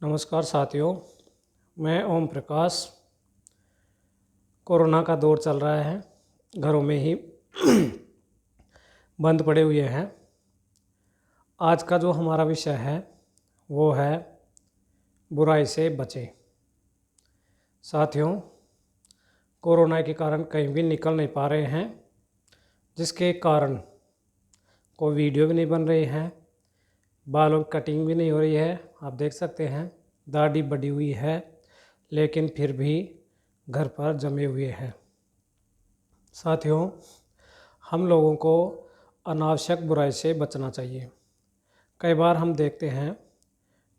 नमस्कार साथियों, मैं ओम प्रकाश। कोरोना का दौर चल रहा है, घरों में ही बंद पड़े हुए हैं। आज का जो हमारा विषय है वो है बुराई से बचें। साथियों, कोरोना के कारण कहीं भी निकल नहीं पा रहे हैं, जिसके कारण कोई वीडियो भी नहीं बन रही है, बालों की कटिंग भी नहीं हो रही है। आप देख सकते हैं दाढ़ी बढ़ी हुई है, लेकिन फिर भी घर पर जमे हुए हैं। साथियों, हम लोगों को अनावश्यक बुराई से बचना चाहिए। कई बार हम देखते हैं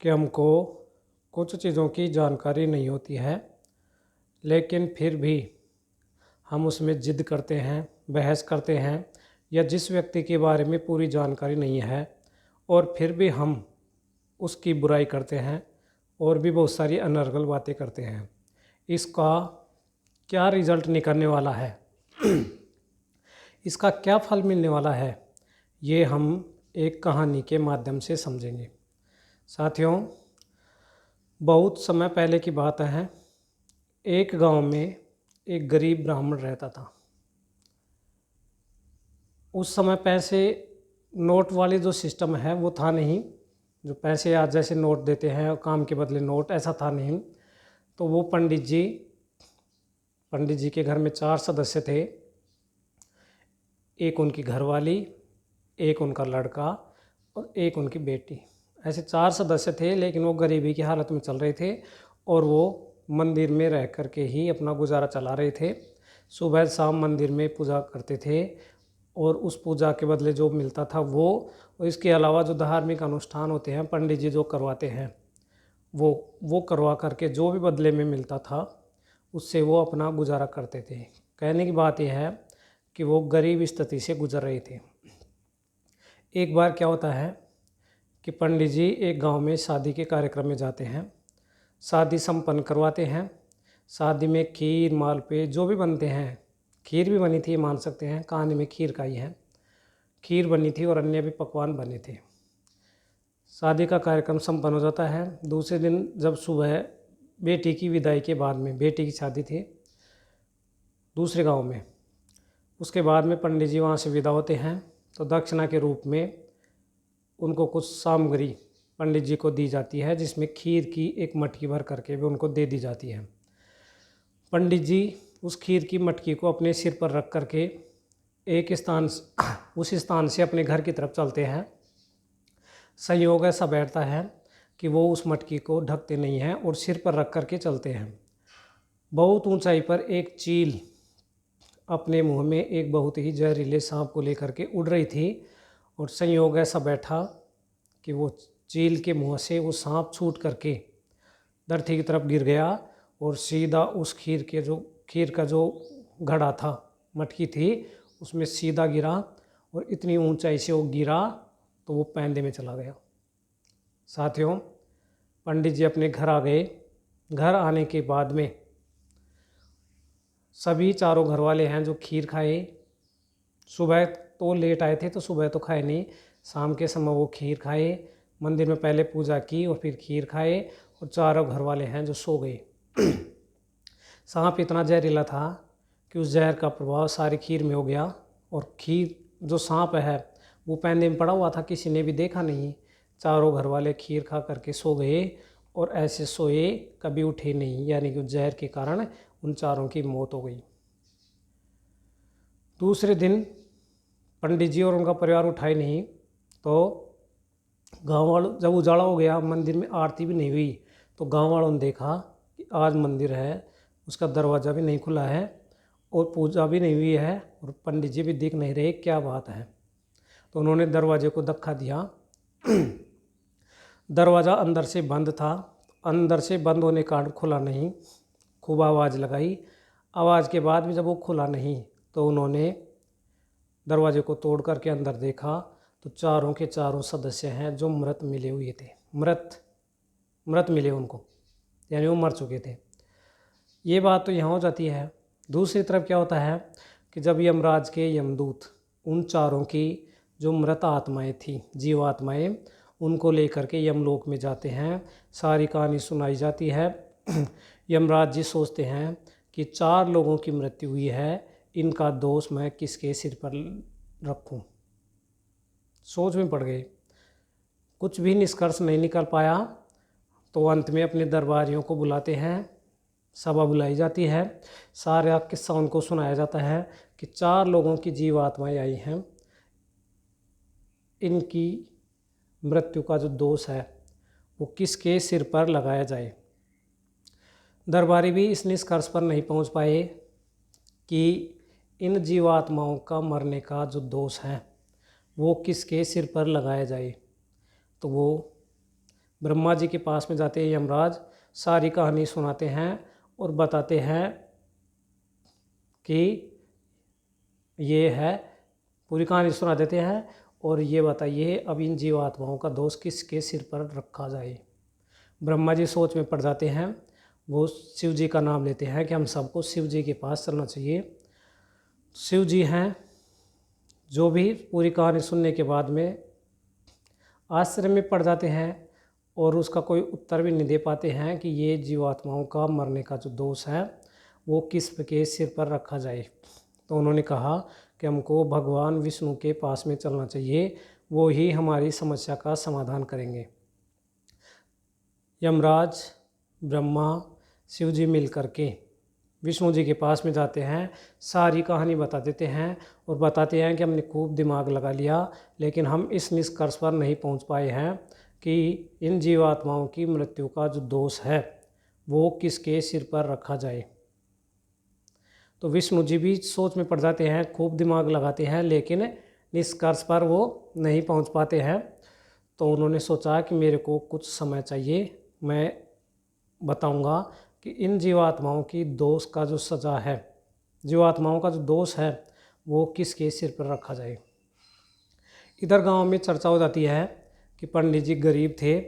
कि हमको कुछ चीज़ों की जानकारी नहीं होती है, लेकिन फिर भी हम उसमें ज़िद करते हैं, बहस करते हैं, या जिस व्यक्ति के बारे में पूरी जानकारी नहीं है और फिर भी हम उसकी बुराई करते हैं और भी बहुत सारी अनर्गल बातें करते हैं। इसका क्या रिज़ल्ट निकलने वाला है, इसका क्या फल मिलने वाला है, ये हम एक कहानी के माध्यम से समझेंगे। साथियों, बहुत समय पहले की बात है। एक गांव में एक गरीब ब्राह्मण रहता था। उस समय पैसे नोट वाली जो सिस्टम है वो था नहीं, जो पैसे आज जैसे नोट देते हैं और काम के बदले नोट, ऐसा था नहीं। तो वो पंडित जी के घर में 4 सदस्य थे। एक उनकी घरवाली, एक उनका लड़का और एक उनकी बेटी। ऐसे 4 सदस्य थे, लेकिन वो गरीबी की हालत में चल रहे थे और वो मंदिर में रह कर के ही अपना गुजारा चला रहे थे। सुबह शाम मंदिर में पूजा करते थे और उस पूजा के बदले जो मिलता था वो, और इसके अलावा जो धार्मिक अनुष्ठान होते हैं पंडित जी जो करवाते हैं वो करवा करके जो भी बदले में मिलता था उससे वो अपना गुजारा करते थे। कहने की बात यह है कि वो गरीब स्थिति से गुजर रहे थे। एक बार क्या होता है कि पंडित जी एक गांव में शादी के कार्यक्रम में जाते हैं, शादी संपन्न करवाते हैं। शादी में खीर मालपुए जो भी बनते हैं, खीर भी बनी थी, मान सकते हैं कहानी में खीर का ही है, खीर बनी थी और अन्य भी पकवान बने थे। शादी का कार्यक्रम संपन्न हो जाता है। दूसरे दिन जब सुबह बेटी की विदाई के बाद में, बेटी की शादी थी दूसरे गांव में, उसके बाद में पंडित जी वहाँ से विदा होते हैं तो दक्षिणा के रूप में उनको कुछ सामग्री पंडित जी को दी जाती है, जिसमें खीर की एक मटकी भर करके भी उनको दे दी जाती है। पंडित जी उस खीर की मटकी को अपने सिर पर रख करके एक स्थान उस स्थान से अपने घर की तरफ चलते हैं। संयोग ऐसा बैठता है कि वो उस मटकी को ढकते नहीं हैं और सिर पर रख करके चलते हैं। बहुत ऊंचाई पर एक चील अपने मुंह में एक बहुत ही जहरीले सांप को लेकर के उड़ रही थी, और संयोग ऐसा बैठा कि वो चील के मुंह से वो सांप छूट करके धरती की तरफ गिर गया और सीधा उस खीर का जो घड़ा था, मटकी थी, उसमें सीधा गिरा और इतनी ऊंचाई से वो गिरा तो वो पैंदे में चला गया। साथियों, पंडित जी अपने घर आ गए। घर आने के बाद में सभी चारों घर वाले हैं जो खीर खाए। सुबह तो लेट आए थे तो सुबह तो खाए नहीं, शाम के समय वो खीर खाए, मंदिर में पहले पूजा की और फिर खीर खाए, और चारों घर वाले हैं जो सो गए। सांप इतना जहरीला था कि उस जहर का प्रभाव सारी खीर में हो गया, और खीर जो सांप है वो पैंदे में पड़ा हुआ था, किसी ने भी देखा नहीं। चारों घर वाले खीर खा करके सो गए और ऐसे सोए कभी उठे नहीं, यानी कि जहर के कारण उन चारों की मौत हो गई। दूसरे दिन पंडित जी और उनका परिवार उठाए नहीं, तो गांव वालों, जब उजाला हो गया, मंदिर में आरती भी नहीं हुई, तो गांव वालों ने देखा कि आज मंदिर है, उसका दरवाज़ा भी नहीं खुला है और पूजा भी नहीं हुई है और पंडित जी भी दिख नहीं रहे, क्या बात है। तो उन्होंने दरवाजे को धक्का दिया। दरवाज़ा अंदर से बंद था, अंदर से बंद होने के कारण खुला नहीं। खूब आवाज़ लगाई, आवाज़ के बाद भी जब वो खुला नहीं तो उन्होंने दरवाजे को तोड़ करके अंदर देखा तो चारों के चारों सदस्य हैं जो मृत मिले हुए थे, मृत मिले उनको, यानी वो मर चुके थे। ये बात तो यहाँ हो जाती है। दूसरी तरफ क्या होता है कि जब यमराज के यमदूत उन चारों की जो मृत आत्माएं थी, जीवात्माएं, उनको लेकर के यमलोक में जाते हैं। सारी कहानी सुनाई जाती है। यमराज जी सोचते हैं कि 4 लोगों की मृत्यु हुई है, इनका दोष मैं किसके सिर पर रखूं। सोच में पड़ गए, कुछ भी निष्कर्ष नहीं निकल पाया। तो अंत में अपने दरबारियों को बुलाते हैं, सभा बुलाई जाती है, सारा किस्सा उनको सुनाया जाता है कि 4 लोगों की जीवात्माएं आई हैं, इनकी मृत्यु का जो दोष है वो किसके सिर पर लगाया जाए। दरबारी भी इस निष्कर्ष पर नहीं पहुंच पाए कि इन जीवात्माओं का मरने का जो दोष है वो किसके सिर पर लगाया जाए। तो वो ब्रह्मा जी के पास में जाते हैं यमराज, सारी कहानी सुनाते हैं और बताते हैं कि ये है, पूरी कहानी सुना देते हैं और ये बताइए अब इन जीवात्माओं का दोष किसके सिर पर रखा जाए। ब्रह्मा जी सोच में पड़ जाते हैं। वो शिव जी का नाम लेते हैं कि हम सबको शिव जी के पास चलना चाहिए। शिव जी हैं जो भी पूरी कहानी सुनने के बाद में आश्चर्य में पड़ जाते हैं और उसका कोई उत्तर भी नहीं दे पाते हैं कि ये जीवात्माओं का मरने का जो दोष है वो किस के सिर पर रखा जाए। तो उन्होंने कहा कि हमको भगवान विष्णु के पास में चलना चाहिए, वो ही हमारी समस्या का समाधान करेंगे। यमराज, ब्रह्मा, शिव जी मिल करके विष्णु जी के पास में जाते हैं, सारी कहानी बता देते हैं और बताते हैं कि हमने खूब दिमाग लगा लिया लेकिन हम इस निष्कर्ष पर नहीं पहुंच पाए हैं कि इन जीवात्माओं की मृत्यु का जो दोष है वो किसके सिर पर रखा जाए। तो विष्णु जी भी सोच में पड़ जाते हैं, खूब दिमाग लगाते हैं लेकिन निष्कर्ष पर वो नहीं पहुंच पाते हैं। तो उन्होंने सोचा कि मेरे को कुछ समय चाहिए, मैं बताऊंगा कि इन जीवात्माओं की दोष का जो सज़ा है, जीवात्माओं का जो दोष है वो किसके सिर पर रखा जाए। इधर गांव में चर्चा हो जाती है कि पंडित जी गरीब थे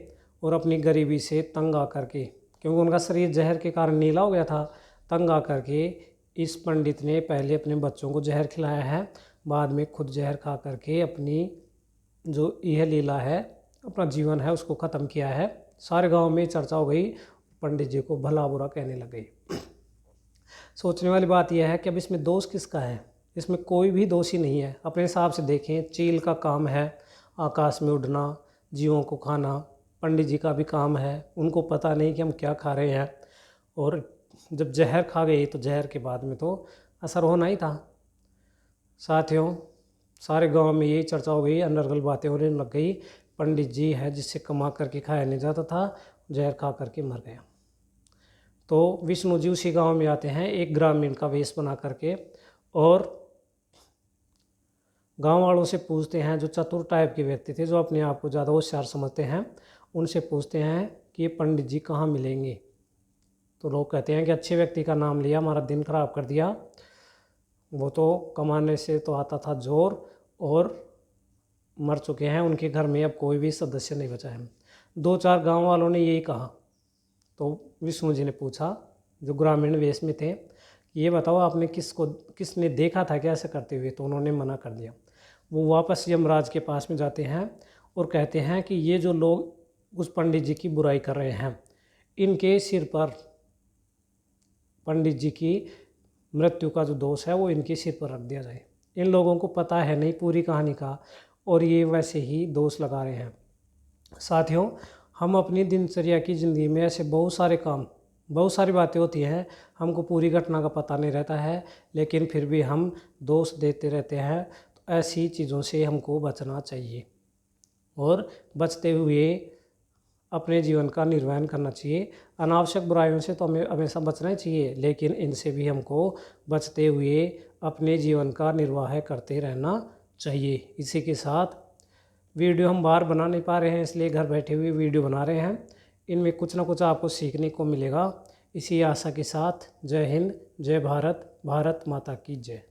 और अपनी गरीबी से तंग आकर के, क्योंकि उनका शरीर जहर के कारण नीला हो गया था, तंग आकर के इस पंडित ने पहले अपने बच्चों को जहर खिलाया है, बाद में खुद जहर खा करके अपनी जो यह लीला है, अपना जीवन है उसको ख़त्म किया है। सारे गांव में चर्चा हो गई, पंडित जी को भला बुरा कहने लग गई। सोचने वाली बात यह है कि अब इसमें दोष किसका है। इसमें कोई भी दोषी नहीं है। अपने हिसाब से देखें, चील का काम है आकाश में उड़ना, जीवों को खाना, पंडित जी का भी काम है, उनको पता नहीं कि हम क्या खा रहे हैं। और जब जहर खा गए तो जहर के बाद में तो असर होना ही था। साथियों, सारे गांव में यही चर्चा हो गई, अनर्गल बातें होने लग गई। पंडित जी है जिससे कमा करके खाया नहीं जाता था, जहर खा करके मर गया। तो विष्णु जी उसी गांव में आते हैं एक ग्रामीण का वेश बना करके और गांव वालों से पूछते हैं, जो चतुर टाइप के व्यक्ति थे, जो अपने आप को ज़्यादा होशियार समझते हैं, उनसे पूछते हैं कि ये पंडित जी कहाँ मिलेंगे। तो लोग कहते हैं कि अच्छे व्यक्ति का नाम लिया, हमारा दिन खराब कर दिया, वो तो कमाने से तो आता था जोर और मर चुके हैं, उनके घर में अब कोई भी सदस्य नहीं बचा है। 2-4 गांव वालों ने यही कहा। तो विष्णु जी ने पूछा, जो ग्रामीण वेश में थे, ये बताओ आपने किसने देखा था क्या ऐसा करते हुए। तो उन्होंने मना कर दिया। वो वापस यमराज के पास में जाते हैं और कहते हैं कि ये जो लोग उस पंडित जी की बुराई कर रहे हैं, इनके सिर पर पंडित जी की मृत्यु का जो दोष है वो इनके सिर पर रख दिया जाए। इन लोगों को पता है नहीं पूरी कहानी का और ये वैसे ही दोष लगा रहे हैं। साथियों, हम अपनी दिनचर्या की ज़िंदगी में ऐसे बहुत सारे काम, बहुत सारी बातें होती हैं, हमको पूरी घटना का पता नहीं रहता है, लेकिन फिर भी हम दोष देते रहते हैं। तो ऐसी चीज़ों से हमको बचना चाहिए और बचते हुए अपने जीवन का निर्वहन करना चाहिए। अनावश्यक बुराइयों से तो हमें हमेशा बचना ही चाहिए, लेकिन इनसे भी हमको बचते हुए अपने जीवन का निर्वाह करते रहना चाहिए। इसी के साथ वीडियो हम बाहर बना नहीं पा रहे हैं, इसलिए घर बैठे हुए वीडियो बना रहे हैं। इनमें कुछ ना कुछ आपको सीखने को मिलेगा। इसी आशा के साथ जय हिंद, जय भारत, भारत माता की जय।